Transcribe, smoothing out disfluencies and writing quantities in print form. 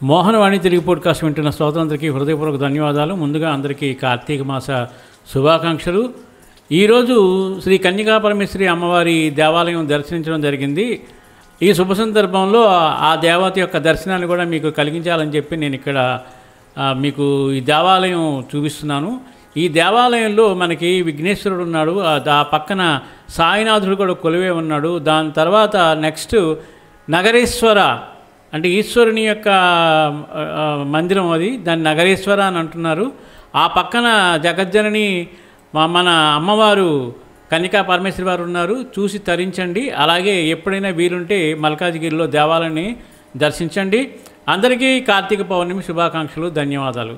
Mohanavani Telugu podcast వింటున్న శ్రోతలందరికీ హృదయపూర్వక ధన్యవాదాలు. ముందుగా అందరికీ కార్తీక మాస శుభాకాంక్షలు. ఈరోజు శ్రీ కన్యకా పరమేశ్వరి అమ్మవారి దేవాలయం దర్శించడం జరిగింది. ఈ శుభ సందర్భంలో ఆ దేవత యొక్క దర్శనాన్ని కూడా మీకు కలిగించాలని చెప్పి నేను ఇక్కడ మీకు ఈ దేవాలయం చూపిస్తున్నాను. ఈ దేవాలయంలో మనకి విఘ్నేశ్వరుడు ఉన్నాడు, ఆ పక్కన సాయినాథుడు కూడా కొలువే ఉన్నాడు. దాని తర్వాత నెక్స్ట్ నగరేశ్వర అంటే ఈశ్వరుని యొక్క మందిరం, అది దాన్ని నగరేశ్వర అని అంటున్నారు. ఆ పక్కన జగజ్జనని మన అమ్మవారు కన్యకా పరమేశ్వరి వారు ఉన్నారు, చూసి తరించండి. అలాగే ఎప్పుడైనా వీలుంటే మల్కాజ్గిరిలో దేవాలయాన్ని దర్శించండి. అందరికీ కార్తీక పౌర్ణమి శుభాకాంక్షలు, ధన్యవాదాలు.